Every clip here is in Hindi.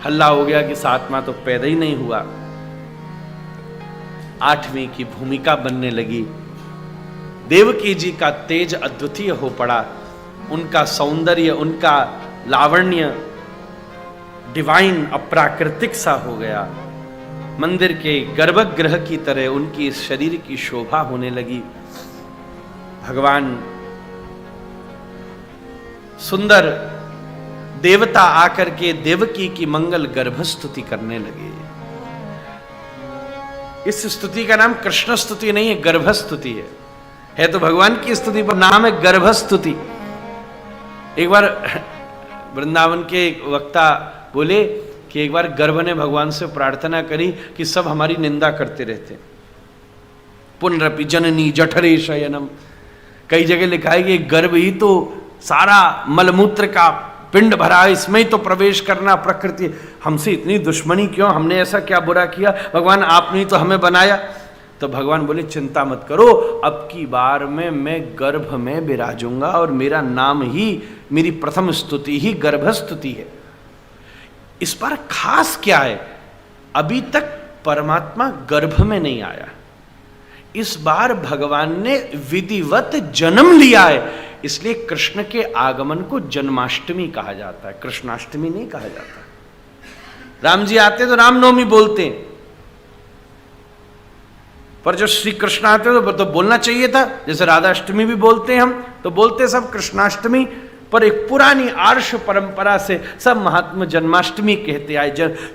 हल्ला हो गया कि सातवां तो पैदा ही नहीं हुआ। आठवीं की भूमिका बनने लगी। देवकी जी का तेज अद्वितीय हो पड़ा, उनका सौंदर्य, उनका लावण्य डिवाइन, अप्राकृतिक सा हो गया। मंदिर के गर्भगृह की तरह उनकी शरीर की शोभा होने लगी। भगवान सुंदर देवता आकर के देवकी की मंगल गर्भ स्तुति करने लगे। इस स्तुति का नाम कृष्ण स्तुति नहीं है, गर्भ स्तुति है तो भगवान की स्तुति पर नाम है गर्भ स्तुति। एक बार वृंदावन के वक्ता बोले कि एक बार गर्भ ने भगवान से प्रार्थना करी कि सब हमारी निंदा करते रहते। पुनरपि जननी जठरे शयनम, कई जगह लिखा है कि गर्भ ही तो सारा मलमूत्र का पिंड भरा है, इसमें ही तो प्रवेश करना प्रकृति, हमसे इतनी दुश्मनी क्यों, हमने ऐसा क्या बुरा किया भगवान, आपने तो हमें बनाया। तो भगवान बोले चिंता मत करो, अब की बार में मैं गर्भ में विराजूंगा और मेरा नाम ही, मेरी प्रथम स्तुति ही गर्भ स्तुति है। इस बार खास क्या है, अभी तक परमात्मा गर्भ में नहीं आया, इस बार भगवान ने विधिवत जन्म लिया है, इसलिए कृष्ण के आगमन को जन्माष्टमी कहा जाता है, कृष्णाष्टमी नहीं कहा जाता। राम जी आते तो रामनवमी बोलते हैं, पर जो श्री कृष्ण आते तो बोलना चाहिए था, जैसे राधाष्टमी भी बोलते हैं हम, तो बोलते सब कृष्णाष्टमी, पर एक पुरानी आर्ष परंपरा से सब महात्मा जन्माष्टमी कहते आए।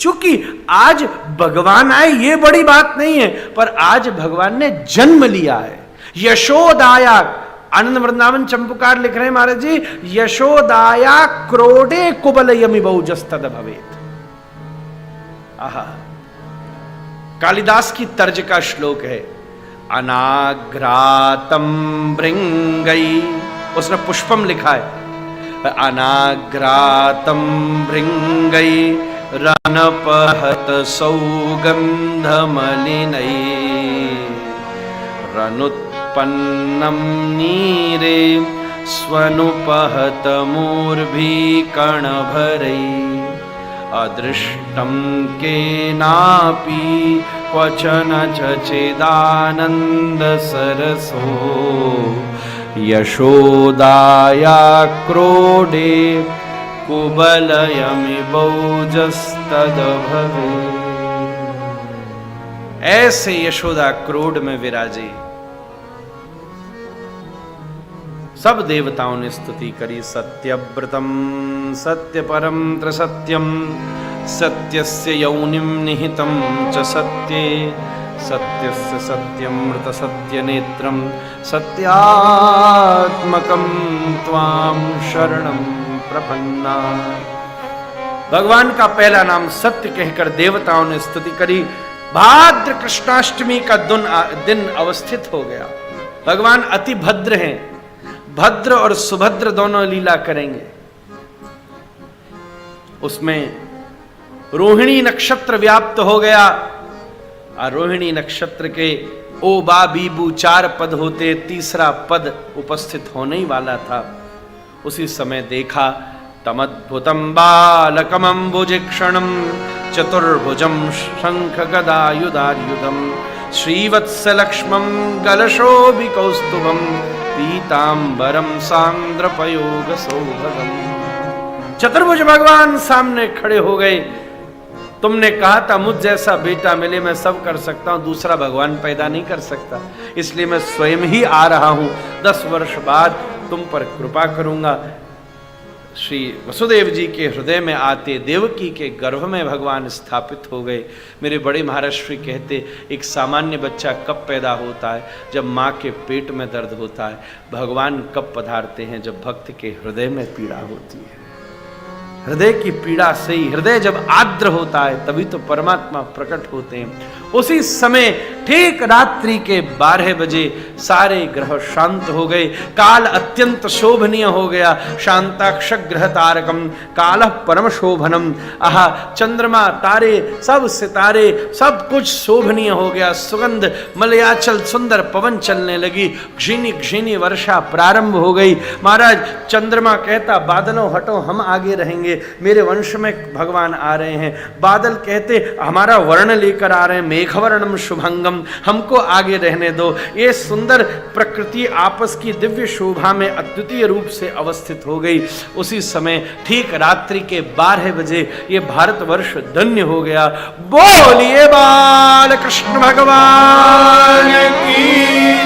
चूंकि आज भगवान आए ये बड़ी बात नहीं है, पर आज भगवान ने जन्म लिया है। यशोदाया, आनंद वृंदावन चंपुकार लिख रहे हैं महाराज जी, यशोदाया क्रोडे कुबलयमि बहुजस्तद भवेत। आहा, कालिदास की तर्ज का श्लोक है, अनाग्रातम भृंगई, उसने पुष्पम लिखा है, अनाग्रातम भृंगई रनपहत सौगंधमलिनै रनुत्पन्नं नीरे स्वनुपहत मूर्भिकणभरै अदृष्टं केनापि क्वचन चेदानंद सरसो यशोदाया क्रोडे कुबलयमि बहुजस्तद भवे। ऐसे यशोदा क्रोड में विराजे। सब देवताओं ने स्तुति करी। सत्यव्रतम सत्यपरम त्रिसत्यम सत्यस्य यौनिम निहितं च सत्ये सत्यस्य सत्यमृत सत्यनेत्रम सत्यात्मकं त्वां शरणं प्रपन्ना। भगवान का पहला नाम सत्य कहकर देवताओं ने स्तुति करी। भाद्र कृष्णाष्टमी का दिन अवस्थित हो गया। भगवान अति भद्र हैं, भद्र और सुभद्र दोनों लीला करेंगे। उसमें रोहिणी नक्षत्र व्याप्त हो गया और रोहिणी नक्षत्र के ओ बा बीबू 4 पद होते, तीसरा पद उपस्थित होने ही वाला था। उसी समय देखा तमद्भुतम बालकमंबुजिक्षणम चतुर्भुजम शंख गदायुधायुधम श्रीवत्सलक्ष्मं गलशोभिकौस्तुभम पीतांबरम सांद्रपयोग सौभगम। चतुर्भुज भगवान सामने खड़े हो गए। तुमने कहा था मुझ जैसा बेटा मिले मैं सब कर सकता हूं, दूसरा भगवान पैदा नहीं कर सकता, इसलिए मैं स्वयं ही आ रहा हूं। 10 वर्ष बाद तुम पर कृपा करूंगा। श्री वसुदेव जी के हृदय में आते देवकी के गर्भ में भगवान स्थापित हो गए। मेरे बड़े महाराष्ट्री कहते, एक सामान्य बच्चा कब पैदा होता है? जब माँ के पेट में दर्द होता है। भगवान कब पधारते हैं? जब भक्त के हृदय में पीड़ा होती है। हृदय की पीड़ा से ही, हृदय जब आर्द्र होता है तभी तो परमात्मा प्रकट होते हैं। उसी समय ठीक रात्रि के 12 बजे सारे ग्रह शांत हो गए। काल अत्यंत शोभनीय हो गया। शांताक्ष ग्रह तारकम काल परम शोभनम। आहा, चंद्रमा तारे सब सितारे सब कुछ शोभनीय हो गया। सुगंध मलयाचल सुंदर पवन चलने लगी। घृणी घृणी वर्षा प्रारंभ हो गई। महाराज चंद्रमा कहता बादलों हटो हम आगे रहेंगे। लीजिए, मेरे वंश में भगवान आ रहे हैं। बादल कहते हमारा वर्ण लेकर आ रहे हैं, मेघवर्णम शुभंगम, हमको आगे रहने दो। ये सुंदर प्रकृति आपस की दिव्य शोभा में अद्वितीय रूप से अवस्थित हो गई। उसी समय ठीक रात्रि के 12 बजे ये भारतवर्ष धन्य हो गया। बोलिए बाल कृष्ण भगवान की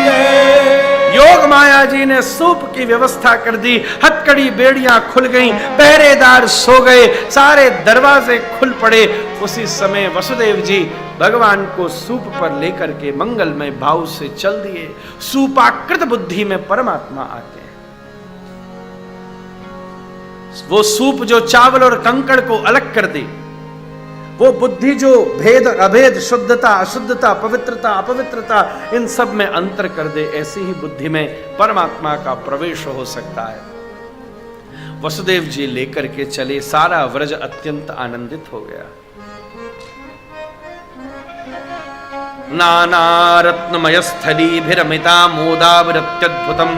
जय। योग माया जी ने सूप की व्यवस्था कर दी, हथकड़ी बेड़ियां खुल गईं, पहरेदार सो गए, सारे दरवाजे खुल पड़े। उसी समय वसुदेव जी भगवान को सूप पर लेकर के मंगलमय भाव से चल दिए। सूपाकृत बुद्धि में परमात्मा आते हैं। वो सूप जो चावल और कंकड़ को अलग कर दे, वो बुद्धि जो भेद अभेद, शुद्धता अशुद्धता, पवित्रता अपवित्रता, इन सब में अंतर कर दे, ऐसी ही बुद्धि में परमात्मा का प्रवेश हो सकता है। वसुदेव जी लेकर के चले, सारा व्रज अत्यंत आनंदित हो गया। नाना रत्नमय स्थलीभिरमिता मोदावृत्यद्भुतम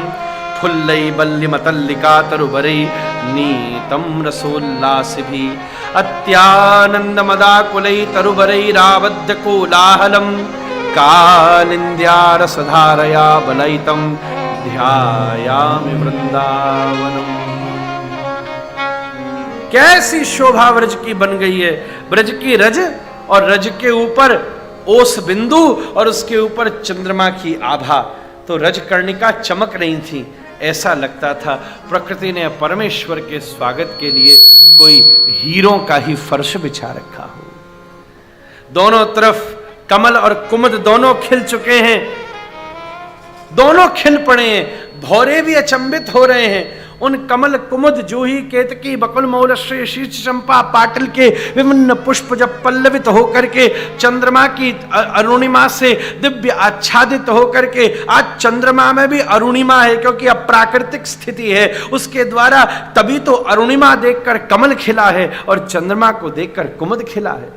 फुल्लैबल्यमतल्लिका तरुवरै नीतम रसोल्लासिभि अत्यानन्दमदाकुलै तरुवरैरावद्य कोलाहलं कालिन्द्यारसधारया बलयितं ध्यायामि वृंदावनम्। कैसी शोभा व्रज की बन गई है। ब्रज की रज और रज के ऊपर ओस बिंदु और उसके ऊपर चंद्रमा की आभा, तो रजकर्णिका चमक रही थी। ऐसा लगता था प्रकृति ने परमेश्वर के स्वागत के लिए कोई हीरों का ही फर्श बिछा रखा हो। दोनों तरफ कमल और कुमुद दोनों खिल चुके हैं, दोनों खिल पड़े हैं। भौरे भी अचंभित हो रहे हैं। उन कमल कुमुद जूही केतकी बकुल मौलश्री शीर्ष चंपा पाटिल के विभिन्न पुष्प जब पल्लवित होकर के चंद्रमा की अरुणिमा से दिव्य आच्छादित होकर के, आज चंद्रमा में भी अरुणिमा है क्योंकि अब प्राकृतिक स्थिति है, उसके द्वारा तभी तो अरुणिमा देखकर कमल खिला है और चंद्रमा को देखकर कुमुद खिला है।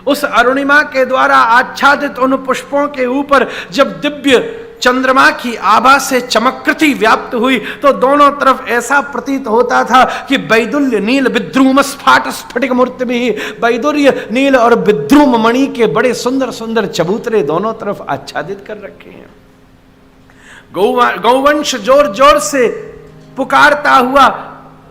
उस अरुणिमा के द्वारा आच्छादित उन पुष्पों के ऊपर जब दिव्य चंद्रमा की आभा से चमकृति व्याप्त हुई तो दोनों तरफ ऐसा प्रतीत होता था कि वैदुल्य नील विद्रुम स्फाट स्फटिक मूर्ति भी, वैदुर्य नील और विद्रुम मणि के बड़े सुंदर सुंदर चबूतरे दोनों तरफ आच्छादित कर रखे हैं। गौवंश जोर जोर से पुकारता हुआ,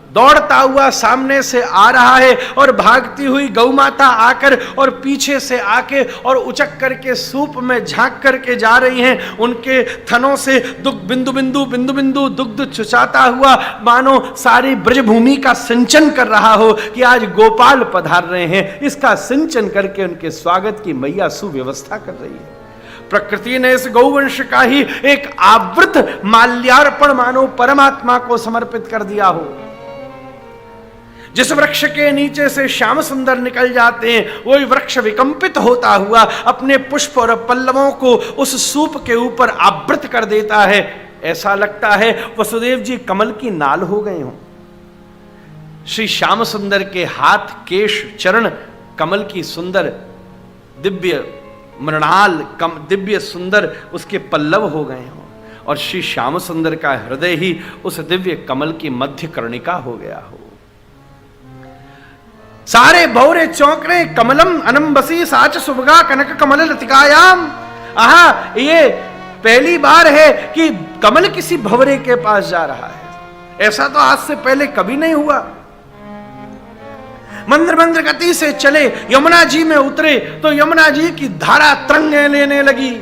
दौड़ता हुआ सामने से आ रहा है और भागती हुई गौ माता आकर और पीछे से आके और उचक करके सूप में झांक करके जा रही हैं। उनके थनों से दुग्ध बिंदु बिंदु बिंदु बिंदु दुग्ध चुचाता हुआ मानो सारी ब्रजभूमि का सिंचन कर रहा हो कि आज गोपाल पधार रहे हैं। इसका सिंचन करके उनके स्वागत की मैया सुव्यवस्था कर रही है। प्रकृति ने इस गौवंश का ही एक आवृत माल्यार्पण मानो परमात्मा को समर्पित कर दिया हो। जिस वृक्ष के नीचे से श्याम सुंदर निकल जाते हैं वही वृक्ष विकंपित होता हुआ अपने पुष्प और पल्लवों को उस सूप के ऊपर आवृत कर देता है। ऐसा लगता है वसुदेव जी कमल की नाल हो गए हों। श्री श्याम सुंदर के हाथ केश चरण कमल की सुंदर दिव्य मृणाल दिव्य सुंदर उसके पल्लव हो गए हों और श्री श्याम सुंदर का हृदय ही उस दिव्य कमल की मध्य कर्णिका हो गया हो। सारे भौरे चौंक रहे। कमलम अनंबसी साच सुभगा कनक कमल लतिकायाम। आहा, ये पहली बार है कि कमल किसी भंवरे के पास जा रहा है। ऐसा तो आज से पहले कभी नहीं हुआ। मंद्र मंद्र गति से चले, यमुना जी में उतरे तो यमुना जी की धारा तरंगे लेने लगी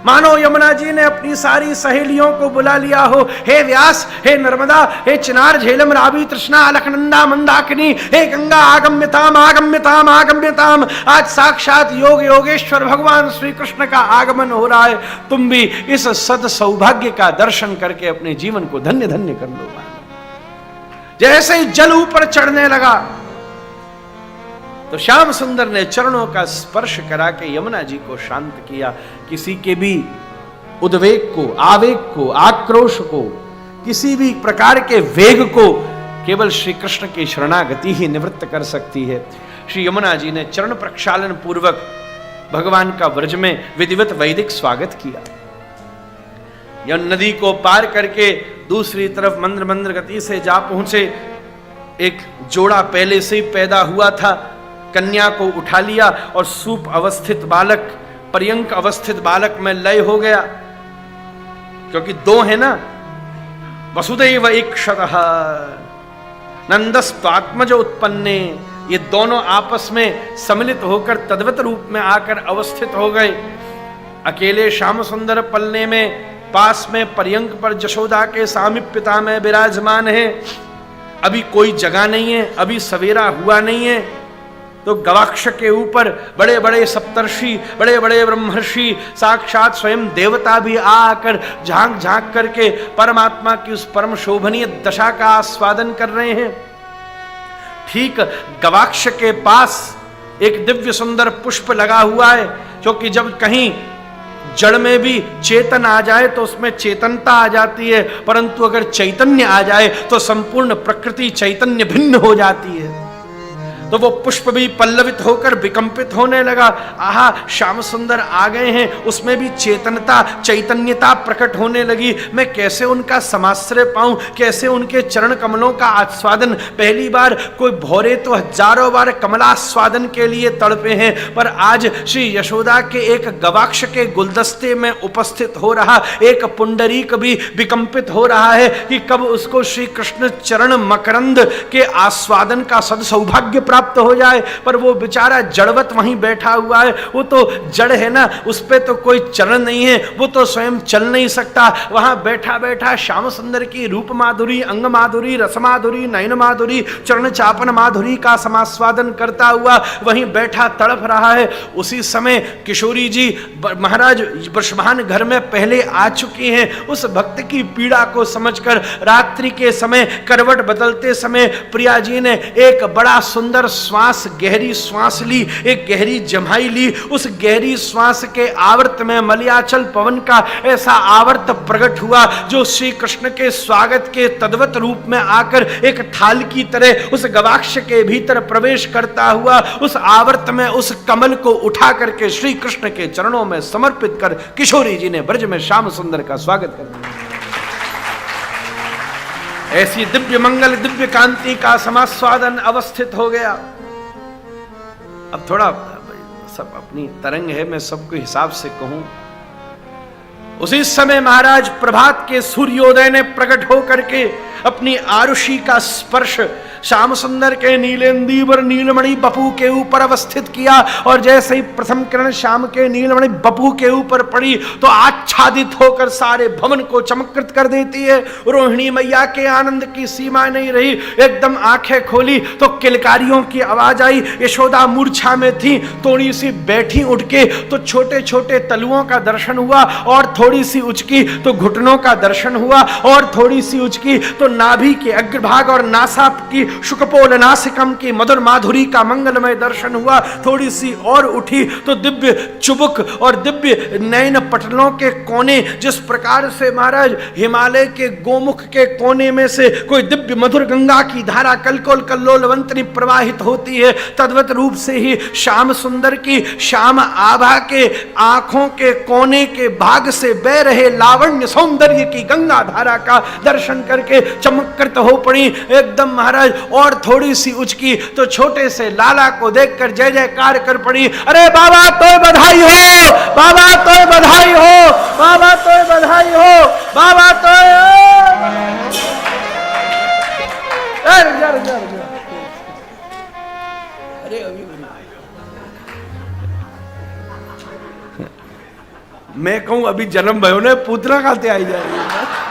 मानो यमुना जी ने अपनी सारी सहेलियों को बुला लिया हो। हे व्यास, हे नर्मदा, हे चिनार, झेलम, रावी, तृष्णा, अलकनंदा, मंदाकिनी, हे गंगा आगम्यताम आगम्यताम आगम्यताम। आज साक्षात योग योगेश्वर भगवान श्री कृष्ण का आगमन हो रहा है। तुम भी इस सद सौभाग्य का दर्शन करके अपने जीवन को धन्य धन्य कर लो। जैसे ही जल ऊपर चढ़ने लगा तो श्याम सुंदर ने चरणों का स्पर्श करा के यमुना जी को शांत किया। किसी के भी उद्वेग को, आवेग को, आक्रोश को, किसी भी प्रकार के वेग को केवल श्री कृष्ण की शरणागति ही निवृत्त कर सकती है। श्री यमुना जी ने चरण प्रक्षालन पूर्वक भगवान का व्रज में विधिवत वैदिक स्वागत किया। यह नदी को पार करके दूसरी तरफ मंद्र मंद्र गति से जा पहुंचे एक जोड़ा पहले से ही पैदा हुआ था, कन्या को उठा लिया और सूप अवस्थित बालक, पर्यंक अवस्थित बालक में लय हो गया, क्योंकि दो है ना, वसुदेव एकशतः नंदस्त्वात्मज उत्पन्ने, ये दोनों आपस में सम्मिलित होकर तद्वत रूप में आकर अवस्थित हो गए। अकेले श्याम सुंदर पलने में पास में पर्यंक पर जशोदा के सामीप्यता में विराजमान है। अभी कोई जगह नहीं है, अभी सवेरा हुआ नहीं है, तो गवाक्ष के ऊपर बड़े बड़े सप्तर्षि, बड़े बड़े ब्रह्मर्षि, साक्षात स्वयं देवता भी आकर झांक झांक करके परमात्मा की उस परम शोभनीय दशा का आस्वादन कर रहे हैं। ठीक गवाक्ष के पास एक दिव्य सुंदर पुष्प लगा हुआ है, क्योंकि जब कहीं जड़ में भी चेतन आ जाए तो उसमें चेतनता आ जाती है, परंतु अगर चैतन्य आ जाए तो संपूर्ण प्रकृति चैतन्य भिन्न हो जाती है। तो वो पुष्प भी पल्लवित होकर विकंपित होने लगा। आहा, श्याम सुंदर आ गए हैं, उसमें भी चेतनता, चैतन्यता प्रकट होने लगी। मैं कैसे उनका समाश्रय पाऊं, कैसे उनके चरण कमलों का आस्वादन। पहली बार कोई भौरे तो हजारों बार कमलास्वादन के लिए तड़पे हैं, पर आज श्री यशोदा के एक गवाक्ष के गुलदस्ते में उपस्थित हो रहा एक पुंडरीक भी विकंपित हो रहा है कि कब उसको श्री कृष्ण चरण मकरंद के आस्वादन का सद सौभाग्य प्राप्त हो जाए। पर वो बेचारा जड़वत वहीं बैठा हुआ है, वो तो जड़ है ना, उस पे तो कोई चरण नहीं है, वो तो स्वयं चल नहीं सकता। वहां बैठा बैठा श्याम सुंदर की रूप माधुरी, अंग माधुरी, रस माधुरी, नयन माधुरी, चरण चापन माधुरी का समास्वादन करता हुआ वहीं बैठा तड़प रहा है। उसी समय किशोरी जी महाराज वृषभान घर में पहले आ चुकी हैं। उस भक्त की पीड़ा को समझकर रात्रि के समय करवट बदलते समय प्रिया जी ने एक बड़ा सुंदर श्वास, गहरी श्वास ली, एक गहरी जमाई ली। उस गहरी श्वास के आवर्त में मलयाचल पवन का ऐसा आवर्त प्रकट हुआ जो श्री कृष्ण के स्वागत के तद्वत रूप में आकर एक थाल की तरह उस गवाक्ष के भीतर प्रवेश करता हुआ उस आवर्त में उस कमल को उठा करके श्री कृष्ण के चरणों में समर्पित कर किशोरी जी ने ब्रज में श्याम सुंदर का स्वागत कर दिया। ऐसी दिव्य मंगल, दिव्य कांति का समास्वादन अवस्थित हो गया। अब थोड़ा सब अपनी तरंग है, मैं सबको हिसाब से कहूं। उसी समय महाराज प्रभात के सूर्योदय ने प्रकट होकर के अपनी आरुषि का स्पर्श श्याम सुंदर के नीलेंदीवर नीलमणि बपू के ऊपर अवस्थित किया, और जैसे ही प्रथम किरण श्याम के नीलमणि बपू के ऊपर पड़ी तो आच्छादित होकर सारे भवन को चमत्कृत कर देती है। रोहिणी मैया के आनंद की सीमा नहीं रही, एकदम आंखें खोली तो किलकारियों की आवाज आई। यशोदा मूर्छा में थी, थोड़ी सी बैठी उठ के तो छोटे छोटे तलुओं का दर्शन हुआ, और थोड़ी सी उचकी तो घुटनों का दर्शन हुआ, और थोड़ी सी उचकी तो नाभि के अग्रभाग और नासा की शुकपोल नासिकम की मधुर माधुरी का मंगलमय दर्शन हुआ। थोड़ी सी और उठी तो दिव्य चुबुक और दिव्य नयन पटलों के कोने, जिस प्रकार से महाराज हिमालय के गोमुख के कोने में से कोई दिव्य मधुर गंगा की धारा कलकोल कल्लोलवंतनी प्रवाहित होती है, तद्वत रूप से ही श्याम सुंदर की श्याम आभा के आंखों के कोने के भाग से बह रहे लावण्य सौंदर्य की गंगा धारा का दर्शन करके चमत्कृत हो पड़ी एकदम महाराज। और थोड़ी सी उचकी तो छोटे से लाला को देखकर जय जयकार कर पड़ी। अरे बाबा तो बधाई हो, बाबा तो बधाई हो, बाबा तो बधाई हो, बाबा तो अरे अभी मैं कहूं अभी जन्म भयो ने पूतना खाते आई जा रही है।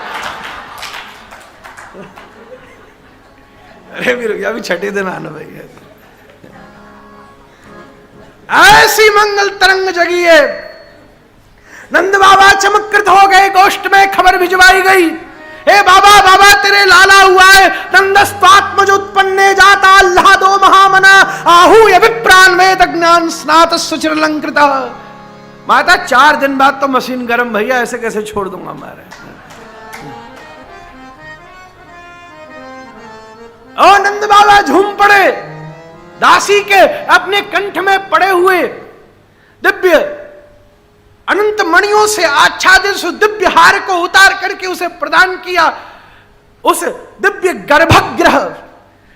अरे भी अभी छठे दिन आना भाई। ऐसी मंगल तरंग जगी है, नंद बाबा चमत्कृत हो गए, गोष्ठ में खबर भिजवाई गई। हे बाबा, बाबा तेरे लाला हुआ है, नंदस्त्वात्मज उत्पन्ने जाता अल्लाह दो महामना आहूय विप्रान वेद ज्ञान स्नात सुचिरलंकृत। माता 4 दिन बाद तो मशीन गरम, भैया ऐसे कैसे छोड़ दूंगा हमारे। और नंद बाबा झूम पड़े, दासी के अपने कंठ में पड़े हुए दिव्य अनंत मणियों से आच्छादित उस दिव्य हार को उतार करके उसे प्रदान किया। उस दिव्य गर्भगृह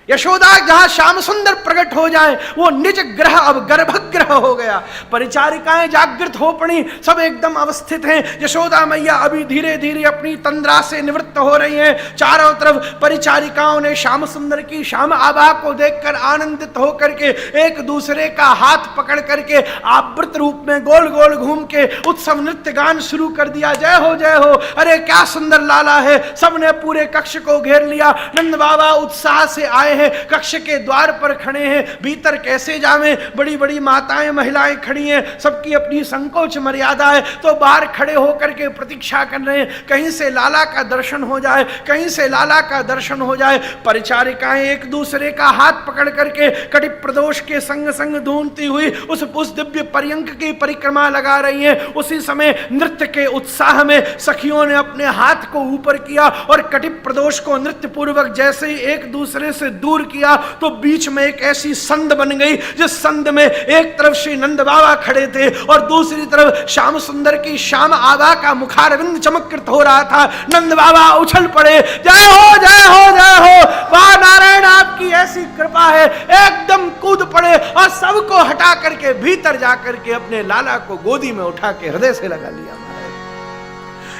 यशोदा जहां श्याम सुंदर प्रकट हो जाए वो निज ग्रह अब गर्भगृह हो गया। परिचारिकाएं जागृत हो पड़ी, सब एकदम अवस्थित हैं। यशोदा मैया अभी धीरे धीरे अपनी तंद्रा से निवृत्त हो रही हैं। चारों तरफ परिचारिकाओं ने श्याम सुंदर की श्याम आभा को देखकर आनंदित होकर के एक दूसरे का हाथ पकड़ करके आवृत रूप में गोल गोल घूम के उत्सव नृत्य गान शुरू कर दिया। जय हो जय हो, अरे क्या सुंदर लाला है। सबने पूरे कक्ष को घेर लिया। नंद बाबा उत्साह से आए हैं, कक्ष के द्वार पर खड़े हैं। भीतर कैसे जावें, बड़ी बड़ी माताएं महिलाएं खड़ी हैं, सबकी अपनी संकोच मर्यादा है, तो बाहर खड़े होकर के प्रतीक्षा कर रहे हैं कहीं से लाला का दर्शन हो जाए, कहीं से लाला का दर्शन हो जाए। परिचारिकाएं एक दूसरे का हाथ पकड़ करके कटि प्रदोष के संग संग ढूंढती हुई उस दिव्य पर्यंक की परिक्रमा लगा रही हैं। उसी समय नृत्य के उत्साह में सखियों ने अपने हाथ को ऊपर किया और कटि प्रदोष को नृत्य पूर्वक जैसे ही एक दूसरे से दूर किया तो बीच में एक ऐसी संद बन गई जिस संद में एक तरफ श्री नंद बाबा खड़े थे और दूसरी तरफ श्याम सुंदर की श्याम आभा का मुखारविंद चमत्कृत हो रहा था। नंद बाबा उछल पड़े, जय हो जय हो जय हो, वाह नारायण आपकी ऐसी कृपा है। एकदम कूद पड़े और सबको हटा करके भीतर जाकर के अपने लाला को गोदी में उठा के हृदय से लगा लिया।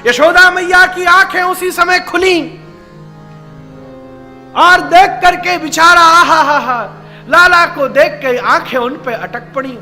यशोदा मैया की आंखें उसी समय खुली और देख करके बेचारा आहा हा हा, लाला को देख के आंखें उन पे अटक पड़ी।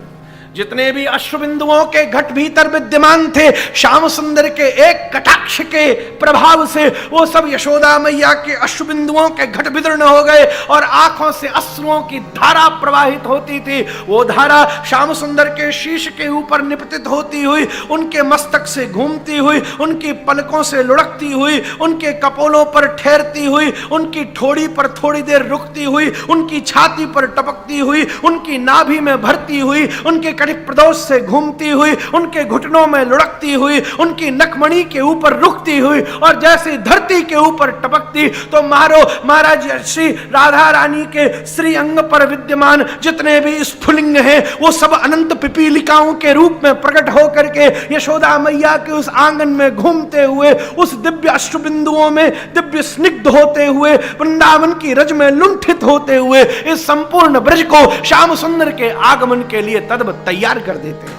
जितने भी अश्रुबिंदुओं के घट भीतर विद्यमान थे, श्याम सुंदर के एक कटाक्ष के प्रभाव से वो सब यशोदा मैया के अश्रुबिंदुओं के घट विदीर्ण हो गए और आंखों से अश्रुओं की धारा प्रवाहित होती थी। वो धारा श्याम सुंदर के शीश के ऊपर निपतित होती हुई, उनके मस्तक से घूमती हुई, उनकी पलकों से लुढ़कती हुई, उनके कपोलों पर ठहरती हुई, उनकी ठोड़ी पर थोड़ी देर रुकती हुई, उनकी छाती पर टपकती हुई, उनकी नाभि में भरती हुई, उनके प्रदोष से घूमती हुई, उनके घुटनों में लुढ़कती हुई, उनकी नकमणि के ऊपर रुकती हुई और जैसे धरती के ऊपर टपकती तो महाराज श्री राधा रानी के श्री अंग पर विद्यमान जितने भी स्फुलिंग हैं वो सब अनंत पिपीलिकाओं के रूप में प्रकट होकर के यशोदा मैया के उस आंगन में घूमते हुए, उस दिव्य अश्रुबिंदुओं में दिव्य स्निग्ध होते हुए, वृंदावन की रज में लुंठित होते हुए इस संपूर्ण ब्रज को श्याम सुंदर के आगमन के लिए तद्वत तैयार कर देते हैं।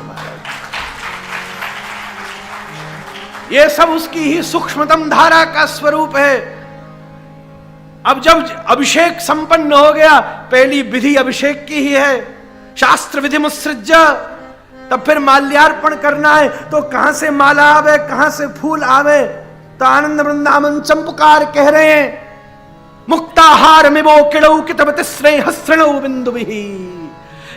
ये सब उसकी ही सूक्ष्मतम धारा का स्वरूप है। अब जब अभिषेक संपन्न हो गया, पहली विधि अभिषेक की ही है, शास्त्र विधि मुत्सृज्य, तब फिर माल्यार्पण करना है। तो कहां से माला आवे, कहां से फूल आवे? तो आनंद वृंदावन चंपकार कह रहे हैं, मुक्ताहार में वो किड़ऊ कितब तिस्रे हस्रणौ बिंदु भी।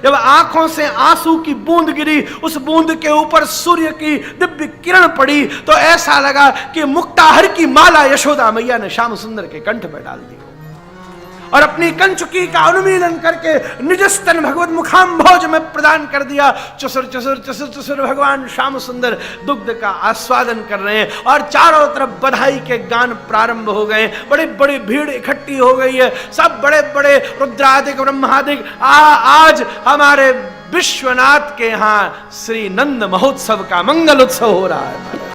जब आंखों से आंसू की बूंद गिरी, उस बूंद के ऊपर सूर्य की दिव्य किरण पड़ी तो ऐसा लगा कि मुक्ताहर की माला यशोदा मैया ने श्याम सुंदर के कंठ में डाल दी और अपनी कंचुकी का अनुमीलन करके निज स्तन भगवत मुखाम्भोज में प्रदान कर दिया। चुसुर चुसुर चुसुर चुसुर भगवान श्याम सुंदर दुग्ध का आस्वादन कर रहे हैं और चारों तरफ बधाई के गान प्रारंभ हो गए। बड़ी बड़ी भीड़ इकट्ठी हो गई है, सब बड़े बड़े रुद्रादिक ब्रह्मादिक आज हमारे विश्वनाथ के यहाँ श्री नंद महोत्सव का मंगल उत्सव हो रहा है।